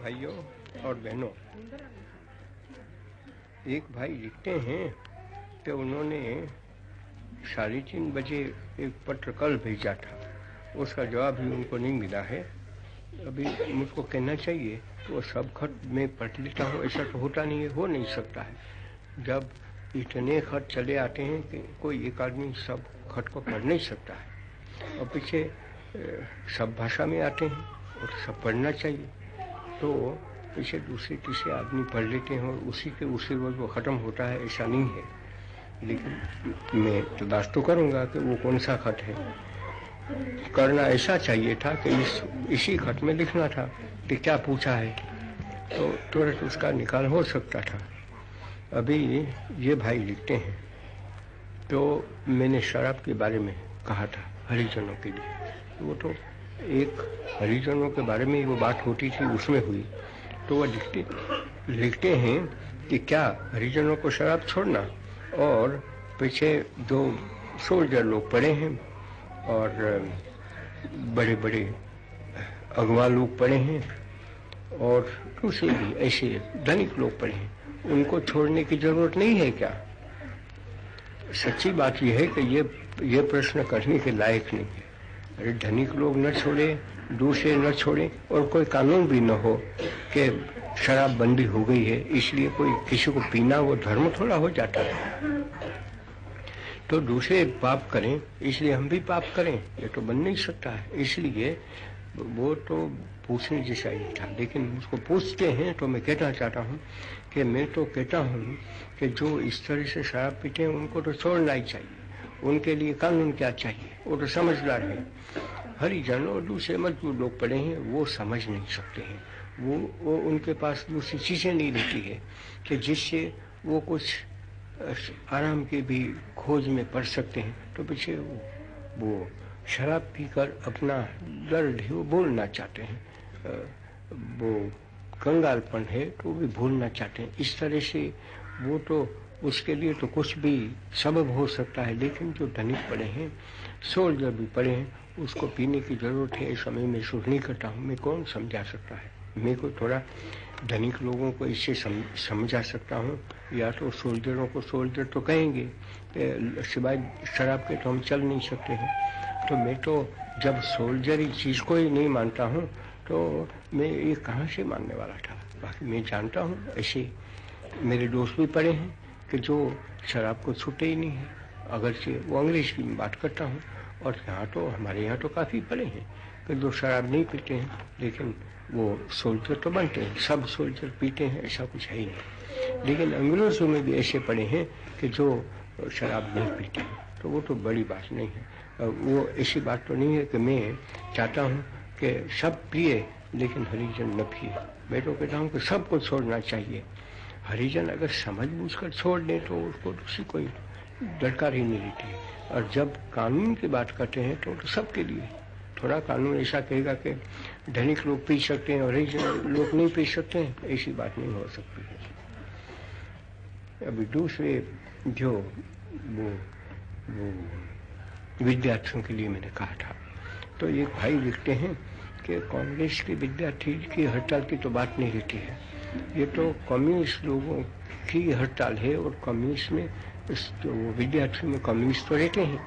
भाइयों और बहनों, एक भाई लिखते हैं कि उन्होंने 3:30 बजे एक पत्र कल भेजा था, उसका जवाब भी उनको नहीं मिला है। अभी मुझको कहना चाहिए तो वो सब खत मैं पढ़ लेता हूँ, ऐसा तो होता नहीं है, हो नहीं सकता है। जब इतने खत चले आते हैं कि कोई एक आदमी सब खत को पढ़ नहीं सकता है, और पीछे सब भाषा में आते हैं और सब पढ़ना चाहिए, तो पीछे दूसरे तीसरे आदमी पढ़ लेते हैं और उसी रोज वो ख़त्म होता है, ऐसा नहीं है। लेकिन मैं तलाश तो करूँगा कि वो कौन सा खत है। करना ऐसा चाहिए था कि इसी खत में लिखना था कि क्या पूछा है, तो तुरंत उसका निकाल हो सकता था। अभी ये भाई लिखते हैं, तो मैंने शराब के बारे में कहा था हरिजनों के लिए, वो तो एक हरिजनों के बारे में वो बात होती थी, उसमें हुई। तो वो लिखते हैं कि क्या हरिजनों को शराब छोड़ना, और पीछे जो सोल्जर लोग पड़े हैं और बड़े बड़े अगवा लोग पड़े हैं और दूसरे भी ऐसे धनिक लोग पड़े हैं, उनको छोड़ने की जरूरत नहीं है क्या? सच्ची बात यह है कि ये प्रश्न करने के लायक नहीं है। अरे धनिक लोग न छोड़े, दूसरे न छोड़े, और कोई कानून भी न हो कि शराब बंदी हो गई है इसलिए कोई किसी को पीना वो धर्म थोड़ा हो जाता है। तो दूसरे पाप करें इसलिए हम भी पाप करें, ये तो बन नहीं सकता है। इसलिए वो तो पूछने जैसा ही था, लेकिन मुझको पूछते हैं तो मैं कहना चाहता हूँ कि मैं तो कहता हूँ कि जो इस तरह से शराब पीते हैं उनको तो छोड़ना ही चाहिए। उनके लिए कानून क्या चाहिए, वो तो समझदार है। हरिजन और दूसरे मजबूर लोग पड़े हैं, वो समझ नहीं सकते हैं, वो उनके पास दूसरी चीज़ें नहीं रहती है कि जिससे वो कुछ आराम की भी खोज में पड़ सकते हैं। तो पीछे वो शराब पीकर अपना दर्द है वो भूलना चाहते हैं, वो कंगालपन है तो भी भूलना चाहते हैं। इस तरह से वो तो उसके लिए तो कुछ भी सबब हो सकता है, लेकिन जो धनिक पड़े हैं, सोल्जर भी पड़े हैं, उसको पीने की जरूरत है, इस समय मैं शुरू नहीं करता हूँ। मैं कौन समझा सकता है? मैं को थोड़ा धनिक लोगों को इससे समझा सकता हूँ, या तो सोल्जरों को सोल्जर तो कहेंगे, सिवाय शराब के तो हम चल नहीं सकते हैं। तो मैं तो जब सोल्जर इस चीज़ को ही नहीं मानता हूँ तो मैं ये कहाँ से मानने वाला था। बाकी मैं जानता हूँ ऐसे मेरे दोस्त भी पड़े हैं कि जो शराब को छूटे ही नहीं है, अगरचे वो अंग्रेज की बात करता हूँ, और यहाँ तो हमारे यहाँ तो काफ़ी पड़े हैं कि जो शराब नहीं पीते हैं, लेकिन वो सोल्जर तो बनते हैं। सब सोल्जर पीते हैं ऐसा कुछ है ही नहीं, लेकिन अंग्रेजों में भी ऐसे पड़े हैं कि जो शराब नहीं पीते हैं, तो वो तो बड़ी बात नहीं है। वो ऐसी बात तो नहीं है कि मैं चाहता हूँ कि सब पिए लेकिन हरिजन न पिए। मैं तो कहता हूँ कि सबको छोड़ना चाहिए। हरिजन अगर समझ बूझकर छोड़ दे तो उसको दूसरी कोई दरकार ही नहीं रहती है। और जब कानून की बात करते हैं तो सबके लिए थोड़ा कानून ऐसा कहेगा कि धनिक लोग पी सकते हैं और हरिजन लोग नहीं पी सकते हैं, ऐसी बात नहीं हो सकती है। अभी दूसरे जो वो विद्यार्थियों के लिए मैंने कहा था, तो एक भाई लिखते हैं कि कांग्रेस के विद्यार्थी की हड़ताल की तो बात नहीं रहती है, ये तो कम्युनिस्ट लोगों की हड़ताल है, और कम्युनिस्ट में जो विद्यार्थियों में कम्युनिस्ट तो रहते हैं,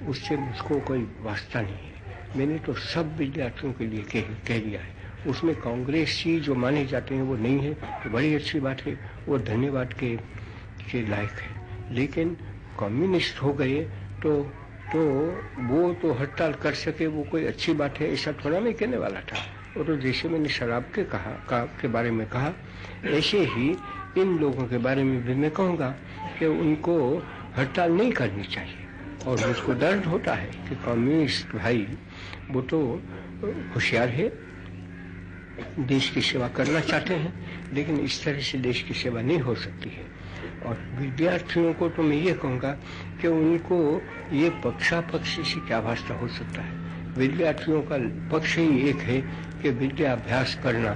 उससे मुझको कोई वास्ता नहीं है। मैंने तो सब विद्यार्थियों के लिए कह दिया है। उसमें कांग्रेसी जो माने जाते हैं वो नहीं है तो बड़ी अच्छी बात है, वो धन्यवाद के लायक है। लेकिन कम्युनिस्ट हो गए तो वो तो हड़ताल कर सके, वो कोई अच्छी बात है ऐसा थोड़ा मैं कहने वाला था। और तो जैसे मैंने शराब के बारे में कहा, ऐसे ही इन लोगों के बारे में भी मैं कहूँगा कि उनको हड़ताल नहीं करनी चाहिए। और मुझको दर्द होता है कि कम्युनिस्ट भाई वो तो होशियार है, देश की सेवा करना चाहते हैं, लेकिन इस तरह से देश की सेवा नहीं हो सकती है। और विद्यार्थियों को तो मैं ये कहूँगा कि उनको ये पक्षापक्षी से क्या वास्ता हो सकता है। विद्यार्थियों का पक्ष ही एक है कि विद्याभ्यास करना,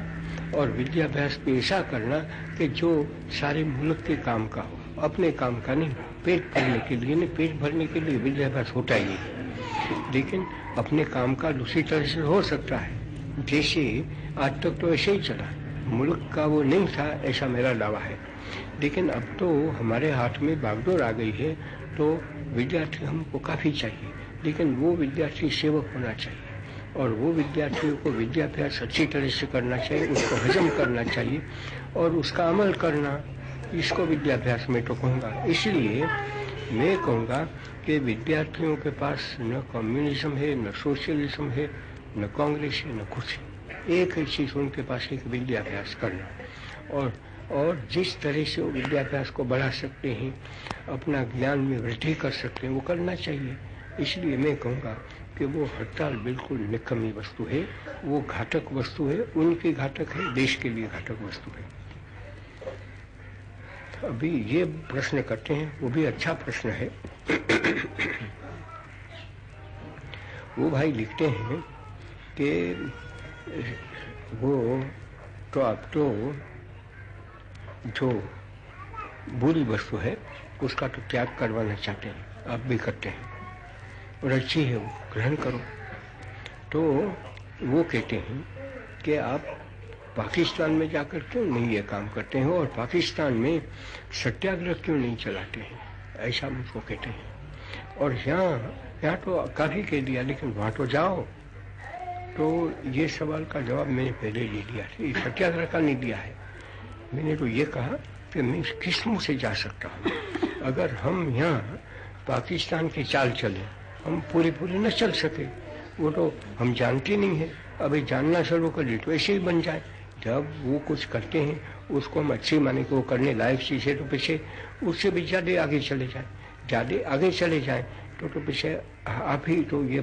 और विद्याभ्यास भी ऐसा करना कि जो सारे मुल्क के काम का हो, अपने काम का नहीं। पेट भरने के लिए नहीं, पेट भरने के लिए विद्याभ्यास होता ही नहीं, लेकिन अपने काम का दूसरी तरह से हो सकता है। जैसे आज तक तो ऐसे ही चला, मुल्क का वो नहीं था, ऐसा मेरा दावा है। लेकिन अब तो हमारे हाथ में बागडोर आ गई है, तो विद्यार्थी हमको काफ़ी चाहिए, लेकिन वो विद्यार्थी सेवक होना चाहिए और वो विद्यार्थियों को विद्याभ्यास अच्छी तरह से करना चाहिए, उसको हजम करना चाहिए और उसका अमल करना, इसको विद्याभ्यास में तो कहूँगा। इसलिए मैं कहूँगा कि विद्यार्थियों के पास न कम्युनिज्म है, न सोशलिज्म है, न कांग्रेस है, न कुछ है। एक ही चीज़ उनके पास है कि विद्याभ्यास करना और जिस तरह से वो विद्याभ्यास को बढ़ा सकते हैं, अपना ज्ञान में वृद्धि कर सकते हैं, वो करना चाहिए। इसलिए मैं कहूँगा कि वो हड़ताल बिल्कुल निकम्मी वस्तु है, वो घातक वस्तु है, उनकी घातक है, देश के लिए घातक वस्तु है। अभी ये प्रश्न करते हैं, वो भी अच्छा प्रश्न है। वो भाई लिखते हैं कि वो तो अब तो जो बुरी वस्तु है उसका तो त्याग करवाना चाहते हैं, आप भी करते हैं और अच्छी है, वो ग्रहण करो। तो वो कहते हैं कि आप पाकिस्तान में जाकर क्यों नहीं ये काम करते हैं और पाकिस्तान में सत्याग्रह क्यों नहीं चलाते हैं, ऐसा मुझको कहते हैं। और यहाँ तो काफ़ी कह दिया, लेकिन वहाँ तो जाओ। तो ये सवाल का जवाब मैंने पहले ले लिया था, सत्याग्रह का नहीं दिया है। मैंने तो ये कहा कि मैं किस मुँह से जा सकता हूँ। अगर हम यहाँ पाकिस्तान की चाल चले, हम पूरी न चल सके, वो तो हम जानते नहीं हैं। अभी जानना शुरू कर दी तो ऐसे ही बन जाए। जब वो कुछ करते हैं उसको हम अच्छी माने कि वो करने लायक चीज़ है, तो पीछे उससे भी ज़्यादा आगे चले जाएं तो पीछे आप ही तो ये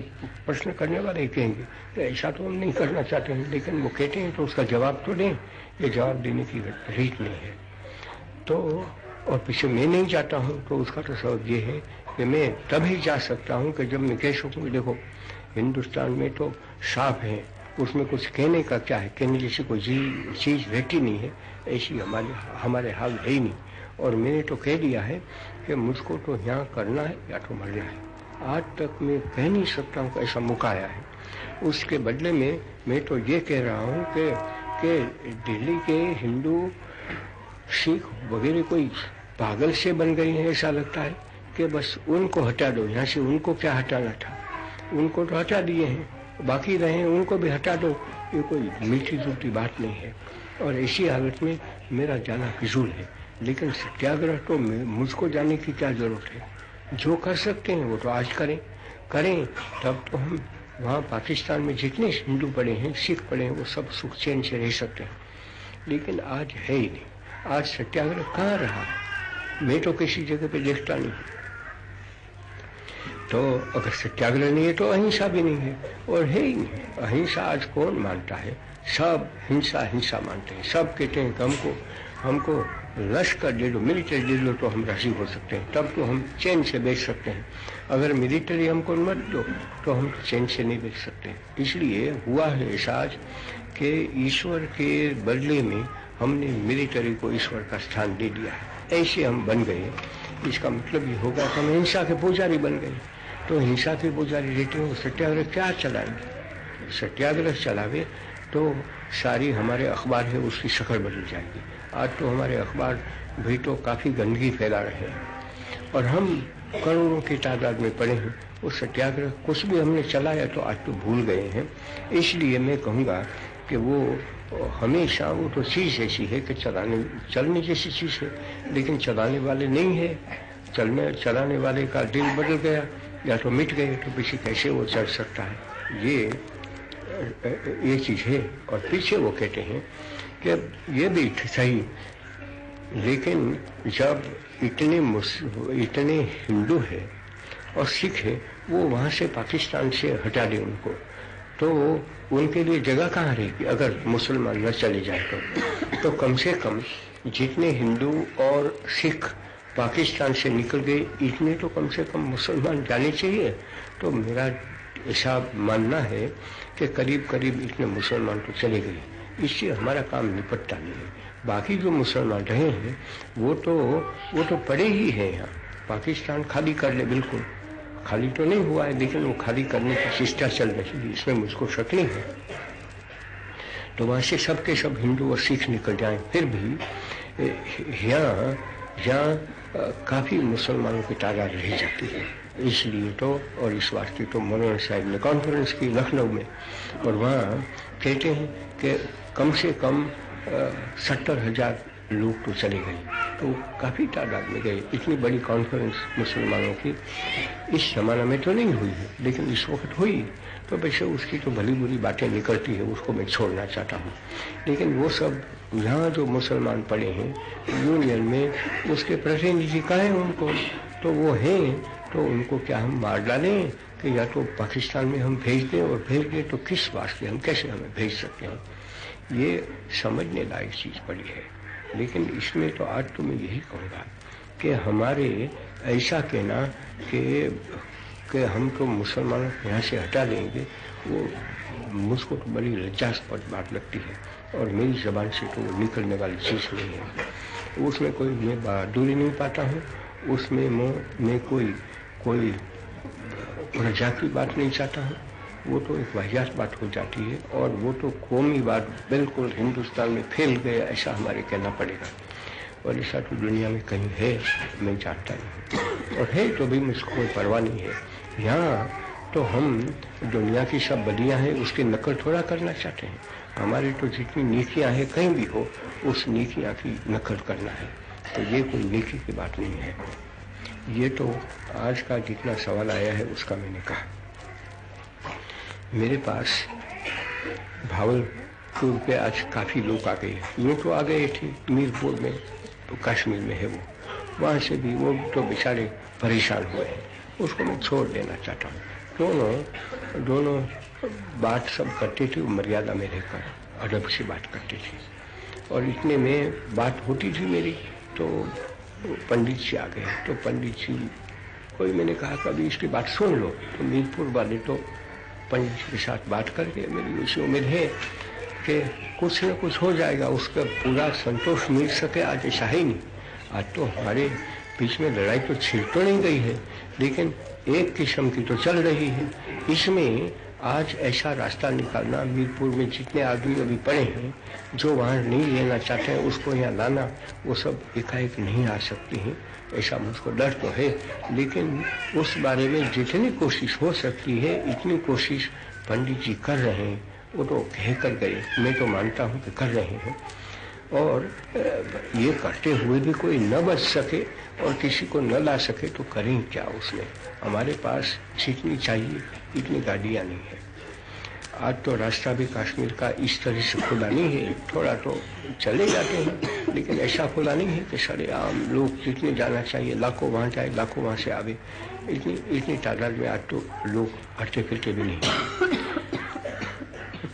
प्रश्न करने वाले ही कहेंगे कि ऐसा तो हम नहीं करना चाहते हैं, लेकिन वो कहते हैं तो उसका जवाब तो दें। ये जवाब देने की रीत नहीं है। तो और पीछे मैं नहीं जाता हूँ, तो उसका तो सबब ये है कि मैं तभी जा सकता हूँ कि जब मैं कह सकूँ, देखो हिंदुस्तान में तो साफ है, उसमें कुछ कहने का क्या है, कहने जैसी कोई चीज़ रहती नहीं है, ऐसी हमारे हाल है ही नहीं। और मैंने तो कह दिया है कि मुझको तो यहाँ करना है या तो मरना है। आज तक मैं कह नहीं सकता हूँ कि ऐसा मौका आया है। उसके बदले में मैं तो ये कह रहा हूँ कि दिल्ली के हिंदू सिख वगैरह कोई पागल से बन गए हैं, ऐसा लगता है कि बस उनको हटा दो यहाँ से। उनको क्या हटाना था, उनको तो हटा दिए हैं, बाकी रहे उनको भी हटा दो। ये कोई मिलती जुलती बात नहीं है। और ऐसी हालत में मेरा जाना फिजूल है। लेकिन सत्याग्रह तो मुझको जाने की क्या जरूरत है। जो कर सकते हैं वो तो आज करें। तब तो हम वहाँ पाकिस्तान में जितने हिंदू पड़े हैं, सिख पड़े हैं, वो सब सुख चैन से रह सकते हैं। लेकिन आज है ही नहीं। आज सत्याग्रह कहाँ रहा है, मैं तो किसी जगह पे देखता नहीं। तो अगर सत्याग्रह नहीं है तो अहिंसा भी नहीं है, और है ही नहीं। अहिंसा आज कौन मानता है, सब हिंसा मानते हैं। सब कहते हैं कि हमको लश्कर दे दो, मिलिट्री दे दो तो हम राजी हो सकते हैं, तब तो हम चैन से बैठ सकते हैं। अगर मिलिट्री हमको मत दो तो हम चैन से नहीं बैठ सकते। इसलिए हुआ है ऐसा आज कि ईश्वर के बदले में हमने मिलिट्री को ईश्वर का स्थान दे दिया है। ऐसे हम बन गए। इसका मतलब ये होगा कि हम हिंसा के पुजारी बन गए। तो हिंसा के पुजारी रहते हो, सत्याग्रह क्या चलाएंगे? सत्याग्रह चलावे तो सारी हमारे अखबार है उसकी शक्ल बदल जाएगी। आज तो हमारे अखबार भी तो काफ़ी गंदगी फैला रहे हैं और हम करोड़ों की तादाद में पड़े हैं। वो सत्याग्रह कुछ भी हमने चलाया तो आज तो भूल गए हैं। इसलिए मैं कहूँगा कि वो हमेशा वो तो चीज़ ऐसी है कि चलने जैसी चीज़ है, लेकिन चलाने वाले नहीं है। चलाने वाले का दिल बदल गया या तो मिट गए, तो पीछे कैसे वो चल सकता है? ये चीज़ है। और पीछे वो कहते हैं कि ये भी सही, लेकिन जब इतने हिंदू है और सिख है, वो वहाँ से पाकिस्तान से हटा दें उनको, तो उनके लिए जगह कहाँ रहेगी? अगर मुसलमान न चले जाए तो कम से कम जितने हिंदू और सिख पाकिस्तान से निकल गए, इतने तो कम से कम मुसलमान जाने चाहिए। तो मेरा ऐसा मानना है कि करीब इतने मुसलमान तो चले गए, इससे हमारा काम निपटता नहीं है। बाकी जो मुसलमान रहे हैं वो तो पड़े ही हैं यहाँ। पाकिस्तान खाली कर ले, बिल्कुल खाली तो नहीं हुआ है, लेकिन वो खाली करने की चेष्टा चल रही है, इसमें मुझको शक नहीं है। तो वहाँ से सब के सब हिंदू और सिख निकल जाएं, फिर भी यहाँ काफ़ी मुसलमानों की तादाद रह जाती है। इसलिए तो और इस वास्ते तो मौलाना साहब ने कॉन्फ्रेंस की लखनऊ में, और वहाँ कहते हैं कि कम से कम 70,000 लोग तो चले गए, तो काफ़ी तादाद में गए। इतनी बड़ी कॉन्फ्रेंस मुसलमानों की इस जमाना में तो नहीं हुई है, लेकिन इस वक्त हुई। तो वैसे उसकी तो भली बुरी बातें निकलती है, उसको मैं छोड़ना चाहता हूँ। लेकिन वो सब यहाँ जो मुसलमान पड़े हैं यूनियन में, उसके प्रतिनिधि कहें उनको, तो वो हैं, तो उनको क्या हम मार डालें कि या तो पाकिस्तान में हम भेज दें, और भेज दें तो किस वास्ते, हम कैसे हमें भेज सकते हैं? ये समझने लायक चीज़ पड़ी है। लेकिन इसमें तो आज तो मैं यही कहूँगा कि हमारे ऐसा कहना कि हम तो मुसलमानों को यहाँ से हटा देंगे, वो मुझको तो बड़ी लज्जास्पद बात लगती है, और मेरी ज़बान से तो वो निकलने वाली चीज़ नहीं है। उसमें कोई मैं बहादुरी नहीं पाता हूँ, उसमें मैं कोई प्रजा की बात नहीं चाहता हूँ। वो तो एक वाहियात बात हो जाती है, और वो तो कौमी बात बिल्कुल हिंदुस्तान में फैल गया, ऐसा हमारे कहना पड़ेगा। और ऐसा तो दुनिया में कहीं है, मैं जानता नहीं, और है तो भी मुझको कोई परवाह नहीं है। यहाँ तो हम दुनिया की सब बदियाँ हैं उसकी नकल थोड़ा करना चाहते हैं। हमारी तो जितनी नीतियाँ हैं कहीं भी हो, उस नीतियाँ की नकल करना है, तो ये कोई नेकी की बात नहीं है। ये तो आज का जितना सवाल आया है उसका मैंने कहा। मेरे पास भावलपुर पे आज काफ़ी लोग आ गए, यूँ तो आ गए थे मीरपुर में, तो कश्मीर में है वो, वहाँ से भी वो तो बेचारे परेशान हुए हैं, उसको मैं छोड़ देना चाहता हूँ। दोनों बात सब करते थे, मर्यादा में रहकर अदब से बात करते थे, और इतने में बात होती थी मेरी, तो पंडित जी आ गए। तो पंडित जी कोई, मैंने कहा कि अभी इसकी बात सुन लो, तो मीरपुर वाले तो पंडित जी के साथ बात करके मेरी उसी उम्मीद है कि कुछ न कुछ हो जाएगा, उसका पूरा संतोष मिल सके। आज ऐसा है नहीं, आज तो हमारे बीच में लड़ाई तो छिड़ तो नहीं गई है, लेकिन एक किस्म की तो चल रही है। इसमें आज ऐसा रास्ता निकालना, मीरपुर में जितने आदमी अभी पड़े हैं जो वहाँ नहीं लेना चाहते हैं, उसको यहाँ लाना, वो सब एकाएक नहीं आ सकती हैं, ऐसा मुझको डर तो है। लेकिन उस बारे में जितनी कोशिश हो सकती है इतनी कोशिश पंडित जी कर रहे हैं। वो तो कह कर गए, मैं तो मानता हूँ कि कर रहे हैं, और ये करते हुए भी कोई न बच सके और किसी को न ला सके तो करें क्या उसमें? हमारे पास जितनी चाहिए इतनी गाड़ियाँ नहीं है। आज तो रास्ता भी कश्मीर का इस तरह से खुला नहीं है, थोड़ा तो चले जाते हैं, लेकिन ऐसा खुला नहीं है कि सरेआम लोग जितने जाना चाहिए लाखों वहाँ जाए, लाखों वहाँ से आवे। इतनी तादाद में आज तो लोग हटते फिरते भी नहीं।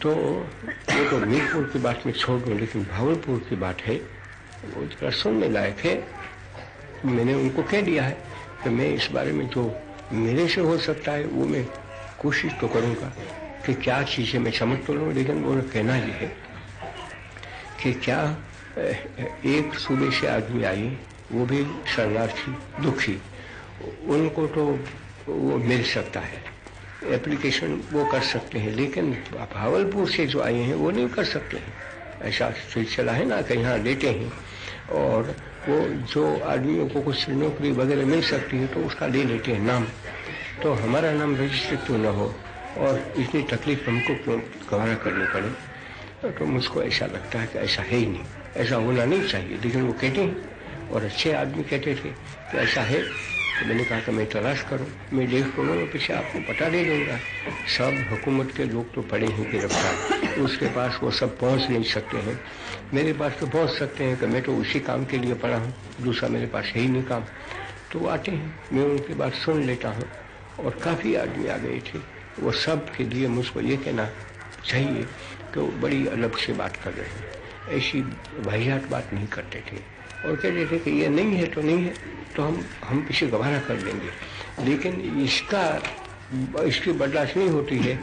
तो वो तो मीरपुर की बात में छोड़ दूँ, लेकिन भावलपुर की बात है, वो जरा सुनने लायक है। मैंने उनको कह दिया है कि मैं इस बारे में जो मेरे से हो सकता है वो मैं कोशिश तो करूँगा कि क्या चीज़ें मैं समझ तो लूँ। लेकिन वो कहना ये है कि क्या एक सूबे से आदमी आई, वो भी शरणार्थी दुखी, उनको तो वो मिल सकता है, एप्लीकेशन वो कर सकते हैं, लेकिन भावलपुर से जो आए हैं वो नहीं कर सकते हैं। ऐसा सिलसिला है ना कि यहाँ लेते हैं, और वो जो आदमियों को कुछ नौकरी वगैरह मिल सकती है तो उसका ले लेते हैं नाम, तो हमारा नाम रजिस्टर क्यों ना हो, और इतनी तकलीफ हमको क्यों गवारा करनी पड़े? तो मुझको ऐसा लगता है कि ऐसा है ही नहीं, ऐसा होना नहीं चाहिए। लेकिन वो कहते हैं, और अच्छे आदमी कहते थे कि ऐसा है। तो मैंने कहा कि मैं तलाश करूं, मैं देख लूँगा, पीछे आपको पता दे दूँगा। सब हुकूमत के लोग तो पड़े हैं गिरफ्तार, उसके पास वो सब पहुंच नहीं सकते हैं। मेरे पास तो पहुंच सकते हैं कि मैं तो उसी काम के लिए पड़ा हूं, दूसरा मेरे पास है ही नहीं काम। तो वो आते हैं, मैं उनकी बात सुन लेता हूँ, और काफ़ी आदमी आ गए थे। वो सब के लिए मुझको ये कहना चाहिए कि वो बड़ी अलग से बात कर रहे हैं, ऐसी वाहियात बात नहीं करते थे, और कहते थे कि ये नहीं है तो नहीं है, तो हम पीछे गवारा कर लेंगे। लेकिन इसकी बर्दाश्त नहीं होती है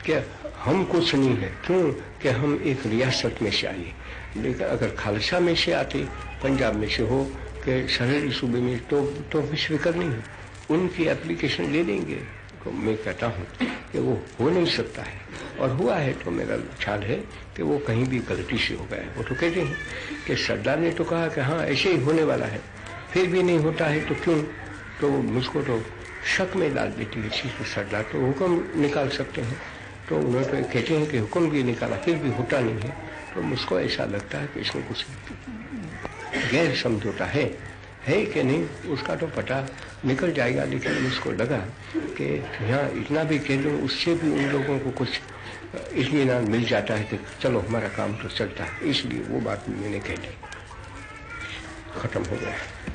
कि हम कुछ नहीं है, क्यों कि हम एक रियासत में से आए। लेकिन अगर खालसा में से आते, पंजाब में से हो कि सरहदी सूबे में, तो फिक्र नहीं है, उनकी एप्लीकेशन ले लेंगे। तो मैं कहता हूँ कि वो हो नहीं सकता है। और हुआ है तो मेरा ख्याल है कि वो कहीं भी गलती से हो गया है। वो तो कहते हैं कि सरदार ने तो कहा कि हाँ ऐसे ही होने वाला है, फिर भी नहीं होता है तो क्यों, तो मुझको तो शक में डाल देती है चीज़। सरदार तो हुक्म निकाल सकते हैं, तो उन्होंने तो कहते हैं कि हुक्म भी निकाला फिर भी होता नहीं है, तो मुझको ऐसा लगता है कि इसमें कुछ गैर समझौता है कि नहीं उसका तो पता निकल जाएगा। लेकिन मुझको लगा कि यहाँ इतना भी कह दूँ उससे भी उन लोगों को कुछ इत्मीनान मिल जाता है कि चलो हमारा काम तो चलता है, इसलिए वो बात मैंने कह दी, खत्म हो गया।